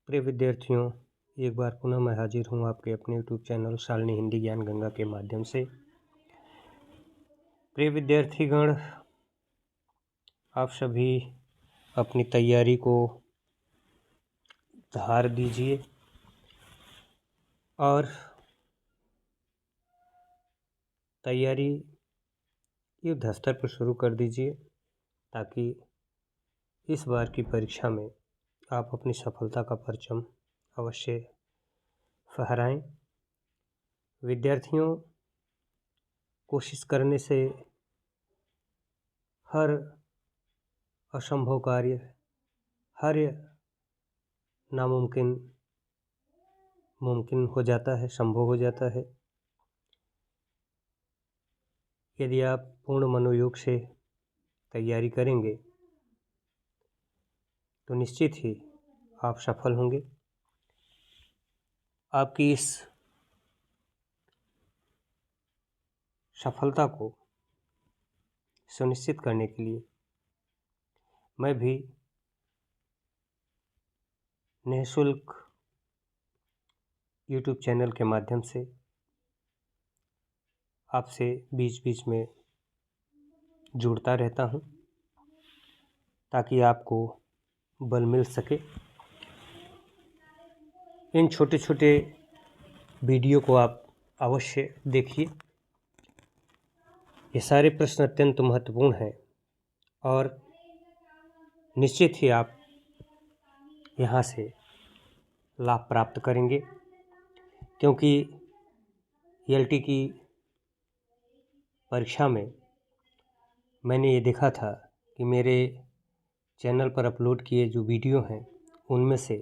प्रिय विद्यार्थियों, एक बार पुनः मैं हाजिर हूँ आपके अपने यूट्यूब चैनल शालिनी हिंदी ज्ञान गंगा के माध्यम से। प्रिय विद्यार्थीगण, आप सभी अपनी तैयारी को धार दीजिए और तैयारी युद्ध स्तर पर शुरू कर दीजिए ताकि इस बार की परीक्षा में आप अपनी सफलता का परचम अवश्य फहराएं। विद्यार्थियों, कोशिश करने से हर असंभव कार्य, हर नामुमकिन मुमकिन हो जाता है, संभव हो जाता है। यदि आप पूर्ण मनोयोग से तैयारी करेंगे तो निश्चित ही आप सफल होंगे। आपकी इस सफलता को सुनिश्चित करने के लिए मैं भी निःशुल्क यूट्यूब चैनल के माध्यम से आपसे बीच बीच में जुड़ता रहता हूँ ताकि आपको बल मिल सके। इन छोटे छोटे वीडियो को आप अवश्य देखिए। ये सारे प्रश्न अत्यंत महत्वपूर्ण हैं और निश्चित ही आप यहाँ से लाभ प्राप्त करेंगे, क्योंकि ELT की परीक्षा में मैंने ये देखा था कि मेरे चैनल पर अपलोड किए जो वीडियो हैं उनमें से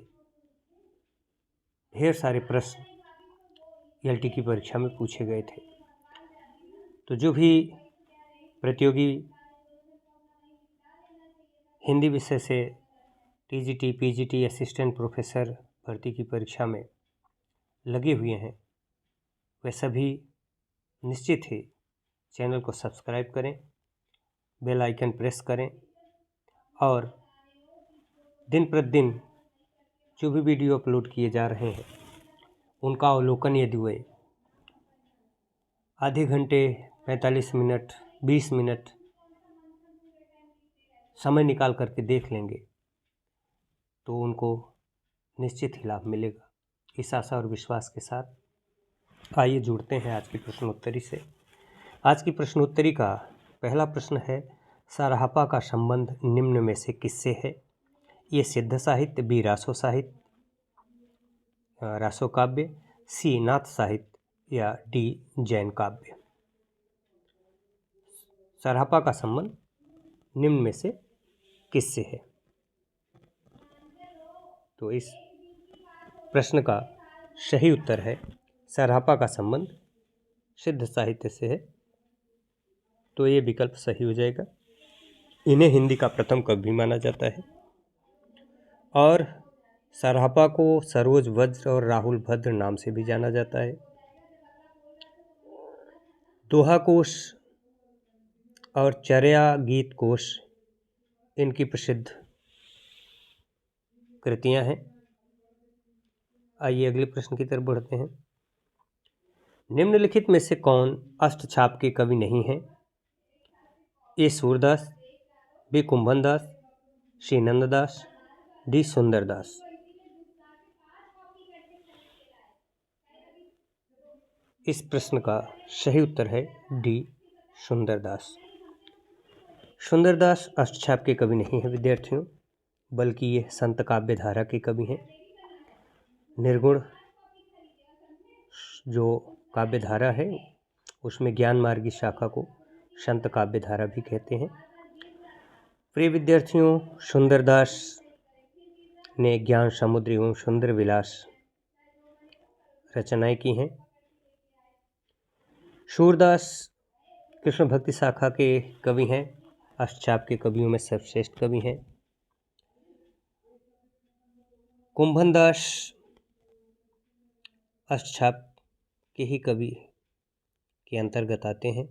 ढेर सारे प्रश्न ELT की परीक्षा में पूछे गए थे। तो जो भी प्रतियोगी हिंदी विषय से TGT, PGT, असिस्टेंट प्रोफेसर भर्ती की परीक्षा में लगे हुए हैं, वे सभी निश्चित ही चैनल को सब्सक्राइब करें, बेल आइकन प्रेस करें और दिन प्रतिदिन जो भी वीडियो अपलोड किए जा रहे हैं उनका अवलोकन यदि वे आधे घंटे, 45 मिनट, 20 मिनट समय निकाल करके देख लेंगे तो उनको निश्चित ही लाभ मिलेगा। इस आशा और विश्वास के साथ आइए जुड़ते हैं आज की प्रश्नोत्तरी से। आज की प्रश्नोत्तरी का पहला प्रश्न है, सराहपा का संबंध निम्न में से किससे है? ये सिद्ध साहित्य, बी रासो साहित्य, रासो काव्य, सी नाथ साहित्य या डी जैन काव्य। सराहपा का संबंध निम्न में से किससे है? तो इस प्रश्न का सही उत्तर है सराहपा का संबंध सिद्ध साहित्य से है। तो ये विकल्प सही हो जाएगा। इन्हें हिंदी का प्रथम कवि माना जाता है और सराहपा को सरोज वज्र और राहुल भद्र नाम से भी जाना जाता है। दोहा कोश और चर्या गीत कोश इनकी प्रसिद्ध कृतियां हैं। आइए अगले प्रश्न की तरफ बढ़ते हैं। निम्नलिखित में से कौन अष्टछाप के कवि नहीं है? ए सूरदास, बी कुंभनदास, सी नंददास, डी सुंदरदास। इस प्रश्न का सही उत्तर है डी सुंदरदास। सुंदरदास अष्टछाप के कवि नहीं है विद्यार्थियों, बल्कि ये संत काव्य धारा के कवि हैं। निर्गुण जो काव्य धारा है उसमें ज्ञान मार्गी शाखा को संत काव्य धारा भी कहते हैं। प्रिय विद्यार्थियों, सुंदरदास ने ज्ञान समुद्र एवं सुंदर विलास रचनाएं की हैं। सूरदास कृष्ण भक्ति शाखा के कवि हैं, अष्टछाप के कवियों में सर्वश्रेष्ठ कवि हैं। कुंभनदास अष्टछाप के ही कवि के अंतर्गत आते हैं।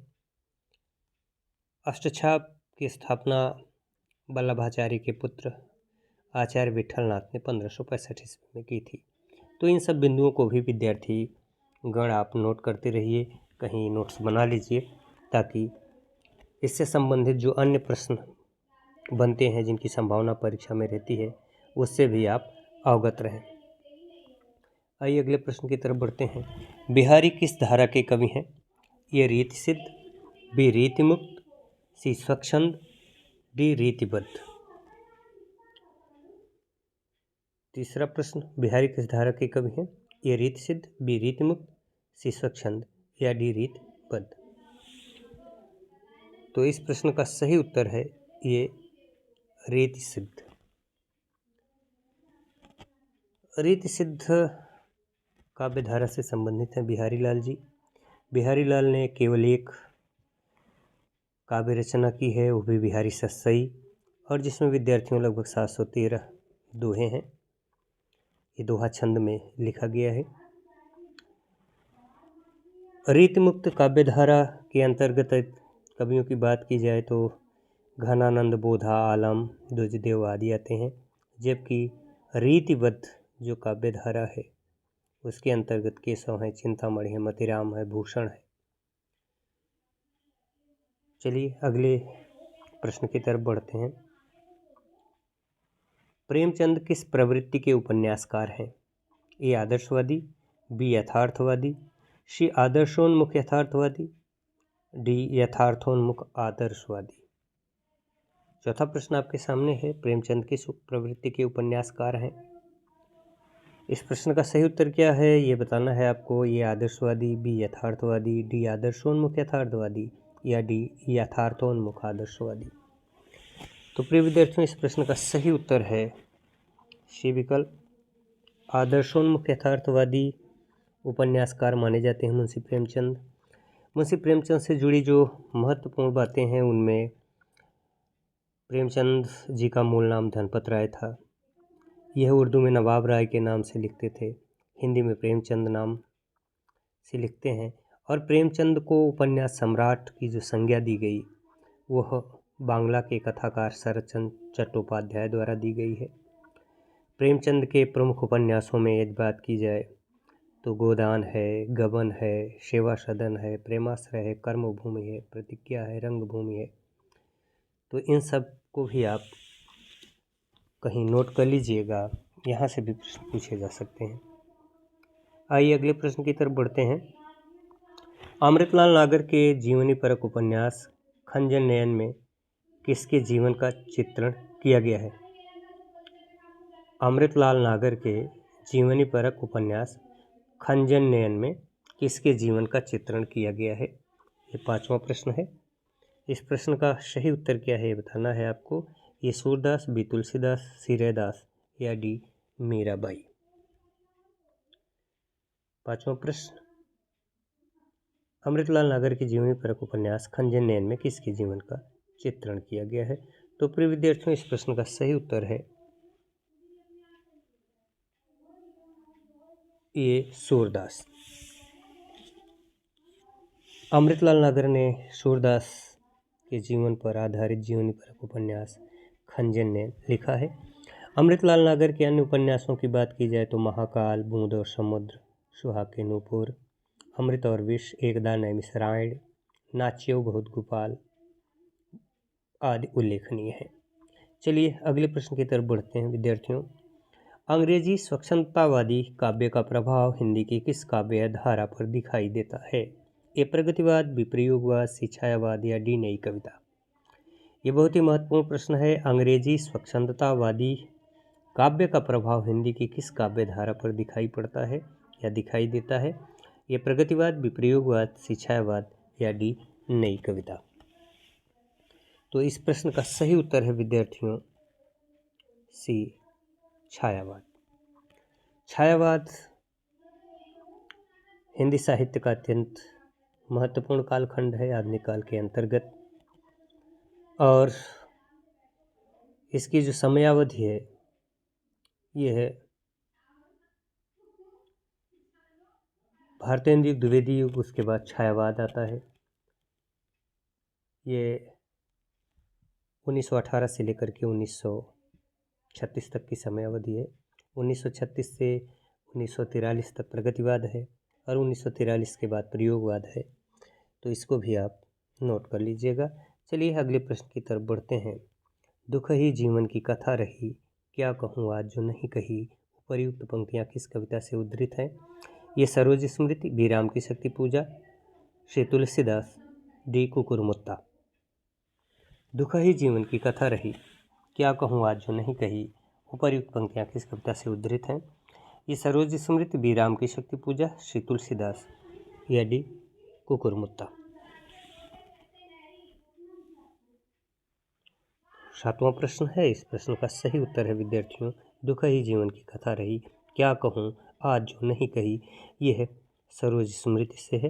अष्टछाप की स्थापना वल्लभाचार्य के पुत्र आचार्य विठलनाथ ने 1565 ईस्वी में की थी। तो इन सब बिंदुओं को भी विद्यार्थी गण आप नोट करते रहिए, कहीं नोट्स बना लीजिए, ताकि इससे संबंधित जो अन्य प्रश्न बनते हैं जिनकी संभावना परीक्षा में रहती है उससे भी आप अवगत रहें। आइए अगले प्रश्न की तरफ बढ़ते हैं। बिहारी किस धारा के कवि हैं? ये रीति सिद्ध, बी रीति मुक्त, सी स्वच्छंद, डी रीतिबद्ध। तीसरा प्रश्न, बिहारी किस धारा के कवि हैं? ये रीति सिद्ध, बी रीति मुक्त, सी स्वच्छंद या डी रीतिबद्ध। तो इस प्रश्न का सही उत्तर है ये रीति सिद्ध। रीति सिद्ध काव्य धारा से संबंधित हैं बिहारी लाल जी। बिहारी लाल ने केवल एक काव्य रचना की है, वो भी बिहारी सतसई, और जिसमें विद्यार्थियों लगभग 713 दोहे हैं। ये दोहा छंद में लिखा गया है। रीति मुक्त काव्य धारा के अंतर्गत कवियों की बात की जाए तो घनानंद, बोधा, आलम, द्विजदेव आदि आते हैं, जबकि रीतिबद्ध जो काव्य धारा है उसके अंतर्गत केशव है, चिंतामणि है, मतिराम है, भूषण है। चलिए अगले प्रश्न की तरफ बढ़ते हैं। प्रेमचंद किस प्रवृत्ति के उपन्यासकार हैं? ए आदर्शवादी, बी यथार्थवादी, सी आदर्शोन्मुख यथार्थवादी, डी यथार्थोन्मुख आदर्शवादी। चौथा प्रश्न आपके सामने है, प्रेमचंद किस प्रवृत्ति के उपन्यासकार हैं? इस प्रश्न का सही उत्तर क्या है ये बताना है आपको। ये आदर्शवादी, बी यथार्थवादी, डी आदर्शोन्मुख यथार्थवादी या डी यथार्थोन्मुख आदर्शवादी। तो प्रिय विद्यार्थियों, इस प्रश्न का सही उत्तर है सी विकल्प, आदर्शोन्मुख यथार्थवादी उपन्यासकार माने जाते हैं मुंशी प्रेमचंद। मुंशी प्रेमचंद से जुड़ी जो महत्वपूर्ण बातें हैं उनमें प्रेमचंद जी का मूल नाम धनपत राय था। यह उर्दू में नवाब राय के नाम से लिखते थे, हिंदी में प्रेमचंद नाम से लिखते हैं। और प्रेमचंद को उपन्यास सम्राट की जो संज्ञा दी गई वह बांग्ला के कथाकार शरदचंद्र चट्टोपाध्याय द्वारा दी गई है। प्रेमचंद के प्रमुख उपन्यासों में यदि बात की जाए तो गोदान है, गबन है, सेवा सदन है, प्रेमाश्रय है, कर्मभूमि है, प्रतिज्ञा है, रंगभूमि है। तो इन सब को भी आप कहीं नोट कर लीजिएगा, यहाँ से भी प्रश्न पूछे जा सकते हैं। आइए अगले प्रश्न की तरफ बढ़ते हैं। अमृतलाल नागर के जीवनी परक उपन्यास खंजन नयन में किसके जीवन का चित्रण किया गया है? अमृतलाल नागर के जीवनी परक उपन्यास खंजन नयन में किसके जीवन का चित्रण किया गया है? ये पांचवा प्रश्न है। इस प्रश्न का सही उत्तर क्या है ये बताना है आपको। ये सूरदास, बी तुलसीदास, सी रैदास या डी मीराबाई। पांचवा प्रश्न, अमृतलाल नागर के जीवनी परक उपन्यास खंजन नयन में किसके जीवन का चित्रण किया गया है? तो प्रिय विद्यार्थियों, इस प्रश्न का सही उत्तर है ये सूरदास। अमृतलाल नागर ने सूरदास के जीवन पर आधारित जीवनी परक उपन्यास खंजन नयन लिखा है। अमृतलाल नागर के अन्य उपन्यासों की बात की जाए तो महाकाल, बूंद और समुद्र, सुहाग के नूपुर, अमृत और विष, एकदा नैमिषारण्य, नाच्यो बहुत गोपाल आदि उल्लेखनीय है। चलिए अगले प्रश्न की तरफ बढ़ते हैं विद्यार्थियों। अंग्रेजी स्वच्छंदतावादी काव्य का प्रभाव हिंदी की किस काव्य धारा पर दिखाई देता है? ए प्रगतिवाद, बी प्रयोगवाद, सी छायावाद या डी नई कविता। ये बहुत ही महत्वपूर्ण प्रश्न है। अंग्रेजी स्वच्छंदतावादी काव्य का प्रभाव हिंदी की किस काव्य धारा पर दिखाई पड़ता है या दिखाई देता है? ये प्रगतिवाद, बी प्रयोगवाद, सी छायावाद या डी नई कविता। तो इस प्रश्न का सही उत्तर है विद्यार्थियों सी छायावाद। छायावाद हिंदी साहित्य का अत्यंत महत्वपूर्ण कालखंड है आधुनिक काल के अंतर्गत, और इसकी जो समयावधि है ये है भारतेंदु युग, द्विवेदी युग, उसके बाद छायावाद आता है। ये 1918 से लेकर के 1900 1936 तक की समय अवधि है। 1936 से 1943 तक प्रगतिवाद है और 1943 के बाद प्रयोगवाद है। तो इसको भी आप नोट कर लीजिएगा। चलिए अगले प्रश्न की तरफ बढ़ते हैं। दुख ही जीवन की कथा रही, क्या कहूँ आज जो नहीं कही। उपर्युक्त पंक्तियाँ किस कविता से उद्धृत हैं? ये सरोज स्मृति, बी राम की शक्ति पूजा, श्री तुलसीदास, डी कुकुरमुत्ता। दुख ही जीवन की कथा रही, क्या कहूँ आज जो नहीं कही। उपर्युक्त पंक्तियाँ किस कविता से उद्धृत हैं? ये सरोज स्मृति, बी राम की शक्ति पूजा, श्री तुलसीदास, या डी कुकुरमुत्ता। 7वां प्रश्न है। इस प्रश्न का सही उत्तर है विद्यार्थियों, दुख ही जीवन की कथा रही, क्या कहूँ आज जो नहीं कही। यह सरोज स्मृति से है।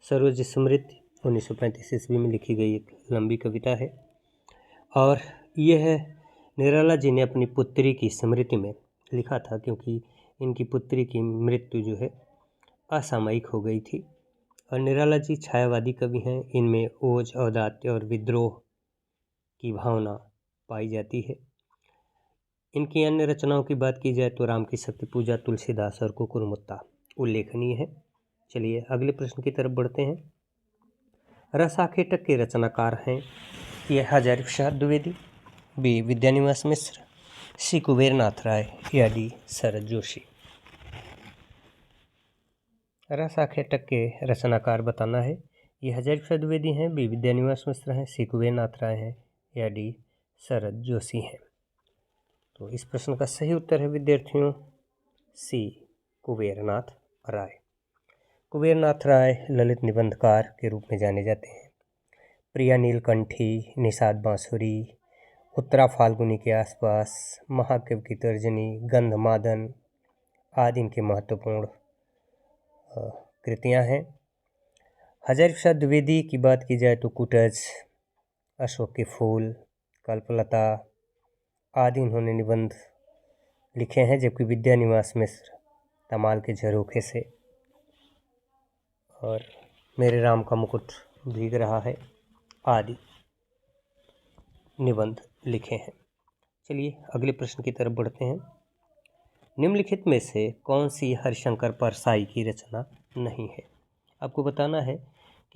सरोज स्मृति 1935 ईस्वी में लिखी गई एक लंबी कविता है और यह निराला जी ने अपनी पुत्री की स्मृति में लिखा था, क्योंकि इनकी पुत्री की मृत्यु जो है असामयिक हो गई थी। और निराला जी छायावादी कवि हैं। इनमें ओज, औदात्य और विद्रोह की भावना पाई जाती है। इनकी अन्य रचनाओं की बात की जाए तो राम की शक्ति पूजा, तुलसीदास और कुकुरमुत्ता उल्लेखनीय है। चलिए अगले प्रश्न की तरफ बढ़ते हैं। रसाखेटक के रचनाकार हैं। ये हजारी प्रसाद द्विवेदी, बी विद्यानिवास मिश्र, सी कुबेरनाथ राय, या डी शरद जोशी। रसाखेटक के रचनाकार बताना है। ये हजारी प्रसाद द्विवेदी हैं, बी विद्यानिवास मिश्र हैं, सी कुबेरनाथ राय हैं, या डी शरद जोशी हैं। तो इस प्रश्न का सही उत्तर है विद्यार्थियों सी कुबेरनाथ राय। कुबेरनाथ राय ललित निबंधकार के रूप में जाने जाते हैं। प्रिया नीलकंठी, निषाद बांसुरी, उत्तरा फाल्गुनी के आसपास, महाकवि की तर्जनी, गंधमादन आदि इनके महत्वपूर्ण कृतियां हैं। हजारी प्रसाद द्विवेदी की बात की जाए तो कुटज, अशोक के फूल, कल्पलता आदि इन्होंने निबंध लिखे हैं, जबकि विद्यानिवास मिश्र तमाल के झरोखे से और मेरे राम का मुकुट भीग रहा है आदि निबंध लिखे हैं। चलिए अगले प्रश्न की तरफ बढ़ते हैं। निम्नलिखित में से कौन सी हरिशंकर परसाई की रचना नहीं है? आपको बताना है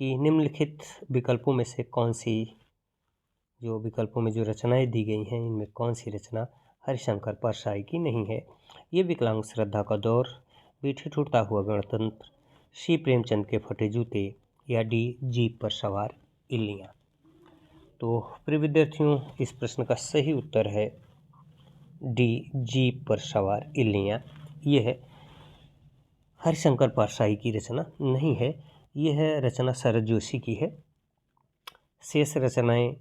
कि निम्नलिखित विकल्पों में से कौन सी, जो विकल्पों में जो रचनाएं दी गई हैं, इनमें कौन सी रचना हरिशंकर परसाई की नहीं है। ये विकलांग श्रद्धा का दौर, बी ठिठुरता हुआ गणतंत्र, सी प्रेमचंद के फटे जूते, या डी जीप पर सवार इल्लियाँ। तो प्रिय विद्यार्थियों इस प्रश्न का सही उत्तर है डी जीप पर सवार इल्लियाँ। यह हरिशंकर परसाई की रचना नहीं है। यह रचना शरद जोशी की है। शेष रचनाएं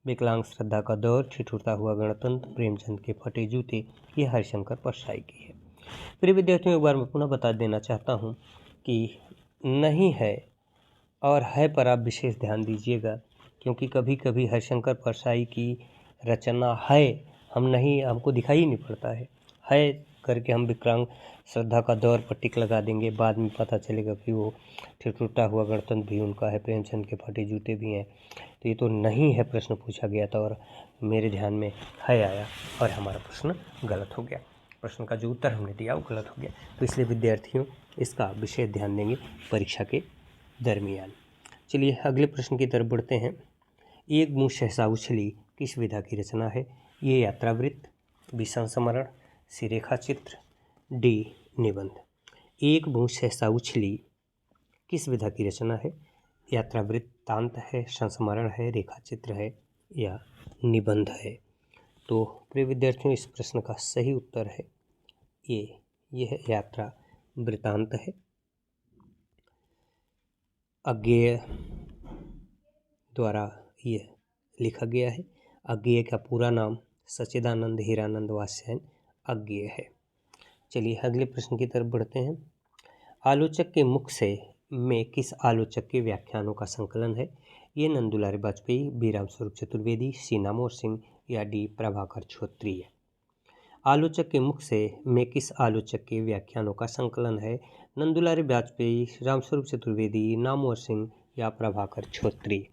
विकलांग श्रद्धा का दौर, ठिठुरता हुआ गणतंत्र, प्रेमचंद के फटे जूते, ये हरिशंकर परसाई की है। प्रिय विद्यार्थियों एक बार मैं पुनः बता देना चाहता हूँ कि नहीं है और है पर आप विशेष ध्यान दीजिएगा, क्योंकि कभी कभी हरिशंकर परसाई की रचना है, हम नहीं, हमको दिखाई ही नहीं पड़ता है करके हम विकलांग श्रद्धा का दौर पर टिक लगा देंगे, बाद में पता चलेगा कि वो ठिठुरता हुआ गणतंत्र भी उनका है, प्रेमचंद के फटे जूते भी हैं। तो ये तो नहीं है प्रश्न पूछा गया था और मेरे ध्यान में है आया और हमारा प्रश्न गलत हो गया। प्रश्न का जो उत्तर हमने दिया वो गलत हो गया। तो इसलिए विद्यार्थियों इसका विशेष ध्यान देंगे परीक्षा के दरमियान। चलिए अगले प्रश्न की तरफ बढ़ते हैं। एक मुँह सहसा उछली किस विधा की रचना है? ये यात्रावृत्त, बी संस्मरण, सी रेखा चित्र, डी निबंध। एक मुँह सहसा उछली किस विधा की रचना है? यात्रावृत्तांत है, संस्मरण है, रेखा चित्र है, या निबंध है। तो प्रिय विद्यार्थियों इस प्रश्न का सही उत्तर है यह यात्रा वृत्तांत है। अज्ञेय द्वारा यह लिखा गया है। अज्ञेय का पूरा नाम सच्चिदानंद हीरानंद वात्स्यायन अज्ञेय है। चलिए अगले प्रश्न की तरफ बढ़ते हैं। आलोचक के मुख से में किस आलोचक के व्याख्यानों का संकलन है? ये नंदुलारे वाजपेयी, बी रामस्वरूप चतुर्वेदी, सी नामवर सिंह, या डी प्रभाकर क्षत्रिय। आलोचक के मुख से में किस आलोचक के व्याख्यानों का संकलन है? नंदुलारे वाजपेयी, रामस्वरूप चतुर्वेदी, नामवर सिंह, या प्रभाकर क्षत्रिय।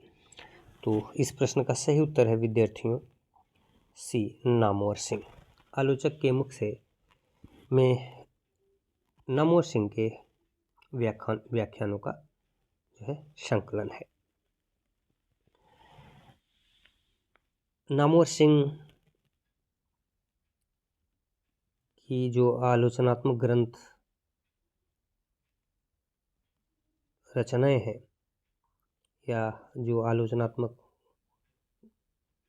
तो इस प्रश्न का सही उत्तर है विद्यार्थियों सी नामवर सिंह। आलोचक के मुख से में नामवर सिंह के व्याख्यानों का जो है संकलन है। नामवर सिंह की जो आलोचनात्मक ग्रंथ रचनाएं हैं या जो आलोचनात्मक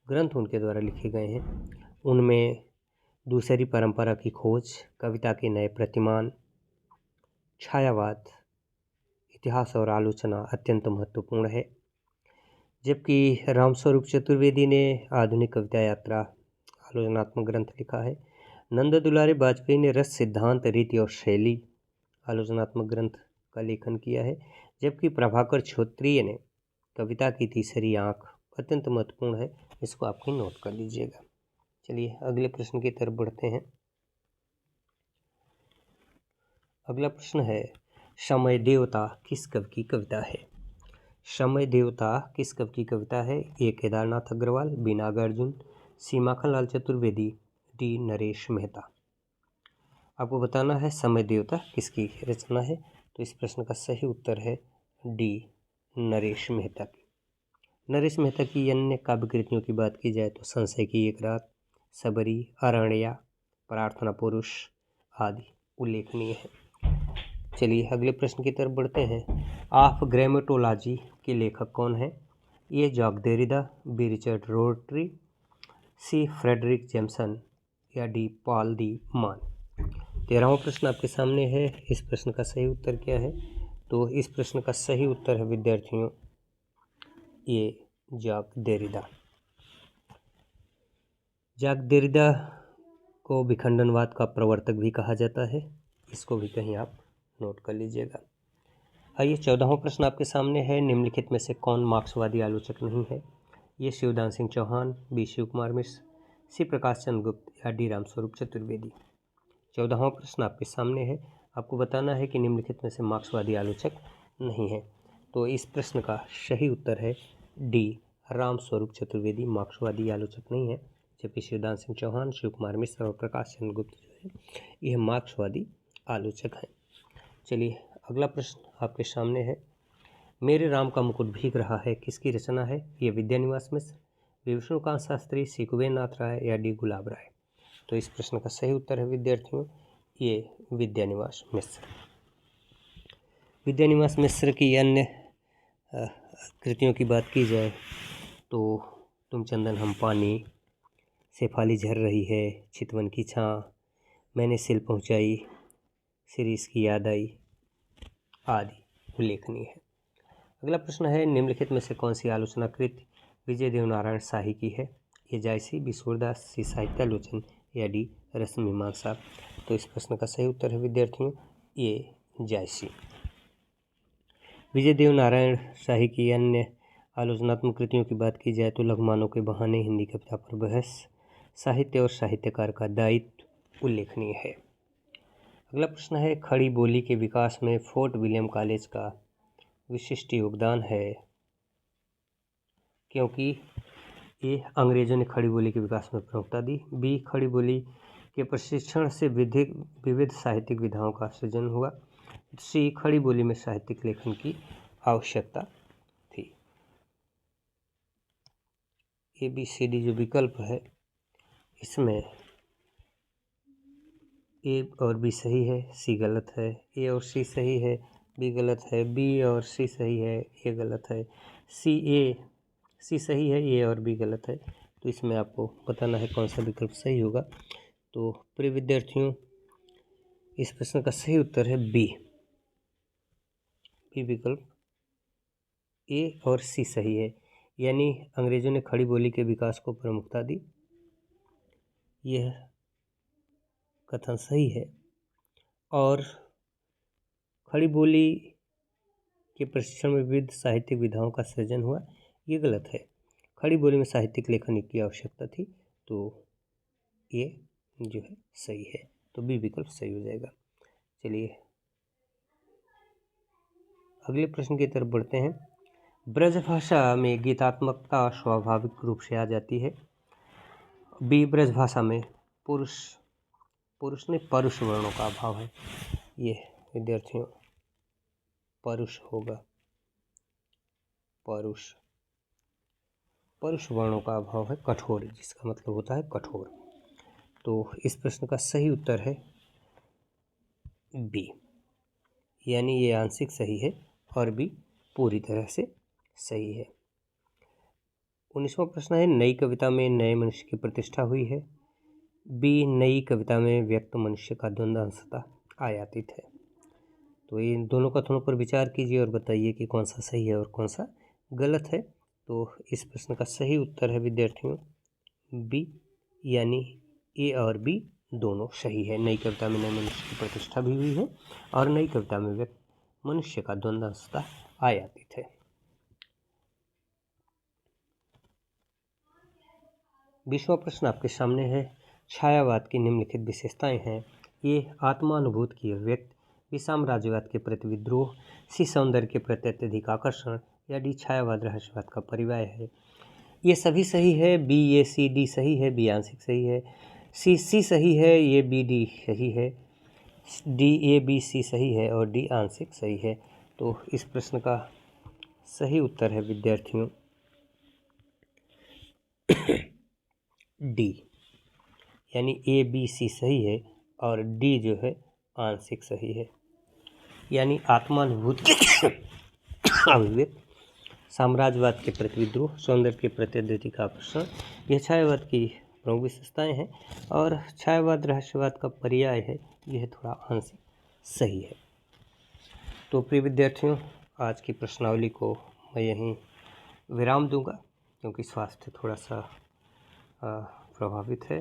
ग्रंथ उनके द्वारा लिखे गए हैं, उनमें दूसरी परंपरा की खोज, कविता के नए प्रतिमान, छायावाद, इतिहास और आलोचना अत्यंत महत्वपूर्ण है। जबकि रामस्वरूप चतुर्वेदी ने आधुनिक कविता यात्रा आलोचनात्मक ग्रंथ लिखा है। नंद दुलारे वाजपेयी ने रस, सिद्धांत, रीति और शैली आलोचनात्मक ग्रंथ का लेखन किया है। जबकि प्रभाकर क्षत्रिय ने कविता की तीसरी आंख अत्यंत महत्वपूर्ण है, इसको आपकी नोट कर लीजिएगा। चलिए अगले प्रश्न की तरफ बढ़ते हैं। अगला प्रश्न है, समय देवता किस कवि की कविता है? समय देवता किस कवि की कविता है? ए केदारनाथ अग्रवाल, बी नागार्जुन, सी माखनलाल चतुर्वेदी, डी नरेश मेहता। आपको बताना है समय देवता किसकी रचना है। तो इस प्रश्न का सही उत्तर है डी नरेश मेहता की। नरेश मेहता की अन्य काव्य कृतियों की बात की जाए तो संशय की एक रात, सबरी, अरण्या, प्रार्थना पुरुष आदि उल्लेखनीय है। चलिए अगले प्रश्न की तरफ बढ़ते हैं। ऑफ ग्रामेटोलॉजी के लेखक कौन है? ए जॉक देरिदा, बी रिचर्ड रोटरी, सी फ्रेडरिक जेमसन या डी पॉल दी मान। 13वां प्रश्न आपके सामने है। इस प्रश्न का सही उत्तर क्या है? तो इस प्रश्न का सही उत्तर है विद्यार्थियों ये जॉक देरिदा। जॉक देरिदा को विखंडनवाद का प्रवर्तक भी कहा जाता है, इसको भी कहीं आप नोट कर लीजिएगा। आइए 14वां प्रश्न आपके सामने है। निम्नलिखित में से कौन मार्क्सवादी आलोचक नहीं है? ये शिवदान सिंह चौहान, बी शिव कुमार मिश्र, सी प्रकाश चंद्र गुप्त या डी रामस्वरूप चतुर्वेदी। 14वां प्रश्न आपके सामने है। आपको बताना है कि निम्नलिखित में से मार्क्सवादी आलोचक नहीं है। तो इस प्रश्न का सही उत्तर है डी रामस्वरूप चतुर्वेदी मार्क्सवादी आलोचक नहीं है, जबकि शिवदान सिंह चौहान, शिव कुमार मिश्र और प्रकाश चंद्र गुप्त जो है यह मार्क्सवादी आलोचक हैं। चलिए अगला प्रश्न आपके सामने है। मेरे राम का मुकुट भीग रहा है किसकी रचना है? ये विद्यानिवास मिश्र, विष्णुकांत शास्त्री, सी कुबेरनाथ राय या डी गुलाब राय। तो इस प्रश्न का सही उत्तर है विद्यार्थियों ये विद्यानिवास मिश्र। विद्यानिवास मिश्र की अन्य कृतियों की बात की जाए तो तुम चंदन हम पानी, शेफाली झर रही है, चितवन की छां, मैंने सिल पहुंचाई, शिरीष की याद आई आदि उल्लेखनीय है। अगला प्रश्न है। निम्नलिखित में से कौन सी आलोचना कृति विजय देवनारायण शाही की है? ये जायसी, बी सूरदास, सी साहित्यालोचन या डी रसमीमांसा। तो इस प्रश्न का सही उत्तर है विद्यार्थियों ये जायसी। विजय देवनारायण शाही की अन्य आलोचनात्मक कृतियों की बात की जाए तो लघुमानों के बहाने, हिंदी कविता पर बहस, साहित्य और साहित्यकार का दायित्व उल्लेखनीय है। अगला प्रश्न है। खड़ी बोली के विकास में फोर्ट विलियम कॉलेज का विशिष्ट योगदान है क्योंकि ए अंग्रेजों ने खड़ी बोली के विकास में प्रमुखता दी, बी खड़ी बोली के प्रशिक्षण से विविध साहित्यिक विधाओं का सृजन हुआ, सी खड़ी बोली में साहित्यिक लेखन की आवश्यकता थी। ए बी सी डी जो विकल्प है इसमें ए और बी सही है, सी गलत है, ए और सी सही है, बी गलत है, बी और सी सही है, ए गलत है, सी सही है, ए और बी गलत है। तो इसमें आपको बताना है कौन सा विकल्प सही होगा। तो प्रिय विद्यार्थियों इस प्रश्न का सही उत्तर है बी विकल्प। ए और सी सही है, यानी अंग्रेजों ने खड़ी बोली के विकास को प्रमुखता दी, यह कथन सही है। और खड़ी बोली के प्रशिक्षण में विविध साहित्यिक विधाओं का सृजन हुआ, ये गलत है। खड़ी बोली में साहित्यिक लेखन की आवश्यकता थी, तो ये जो है सही है, तो बी विकल्प सही हो जाएगा। चलिए अगले प्रश्न की तरफ बढ़ते हैं। ब्रजभाषा में गीतात्मकता स्वाभाविक रूप से आ जाती है, बी ब्रजभाषा में पुरुष पुरुष ने परुष वर्णों का अभाव है। ये विद्यार्थियों परुष होगा, परुष वर्णों का अभाव है। कठोर, जिसका मतलब होता है कठोर। तो इस प्रश्न का सही उत्तर है बी, यानी ये आंशिक सही है और बी पूरी तरह से सही है। 19वां प्रश्न है, नई कविता में नए मनुष्य की प्रतिष्ठा हुई है। बी, नई कविता में व्यक्त मनुष्य का द्वंद्वांशता आयातित है। तो इन दोनों कथनों पर विचार कीजिए और बताइए कि कौन सा सही है और कौन सा गलत है। तो इस प्रश्न का सही उत्तर है विद्यार्थियों बी, यानी ए और बी दोनों सही है। नई कविता में नए मनुष्य की प्रतिष्ठा भी हुई है और नई कविता में व्यक्त मनुष्य का द्वंद्वांशता आयातित है। 20वां प्रश्न आपके सामने है, छायावाद की निम्नलिखित विशेषताएं हैं। ये आत्मानुभूत की अभिव्यक्ति, बी साम्राज्यवाद के प्रति विद्रोह, सी सौंदर्य के प्रति अत्यधिक आकर्षण, या डी छायावाद रहस्यवाद का परिवाय है। ये सभी सही है। बी, ए, सी, डी सही है। बी आंशिक सही है। सी सही है। ये बी, डी सही है। डी, ए, बी, सी सही है और डी आंशिक सही है। तो इस प्रश्न का सही उत्तर है विद्यार्थियों डी, यानी ए, बी, सी सही है और डी जो है आंशिक सही है। यानी आत्मानुभूति अभिव्यक्ति, साम्राज्यवाद के प्रति विद्रोह, सौंदर्य के प्रति अत्यधिक आकर्षण, यह छायावाद की प्रमुख विशेषताएं हैं और छायावाद रहस्यवाद का पर्याय है, यह थोड़ा आंशिक सही है। तो प्रिय विद्यार्थियों, आज की प्रश्नावली को मैं यहीं विराम दूंगा क्योंकि स्वास्थ्य थोड़ा सा प्रभावित है।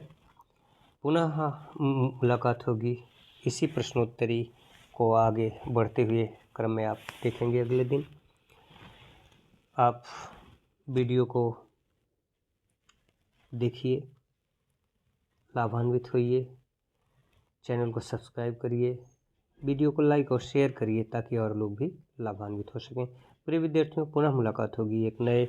पुनः मुलाकात होगी इसी प्रश्नोत्तरी को आगे बढ़ते हुए क्रम में आप देखेंगे अगले दिन। आप वीडियो को देखिए, लाभान्वित होइए, चैनल को सब्सक्राइब करिए, वीडियो को लाइक और शेयर करिए ताकि और लोग भी लाभान्वित हो सकें। प्रिय विद्यार्थियों, पुनः मुलाकात होगी एक नए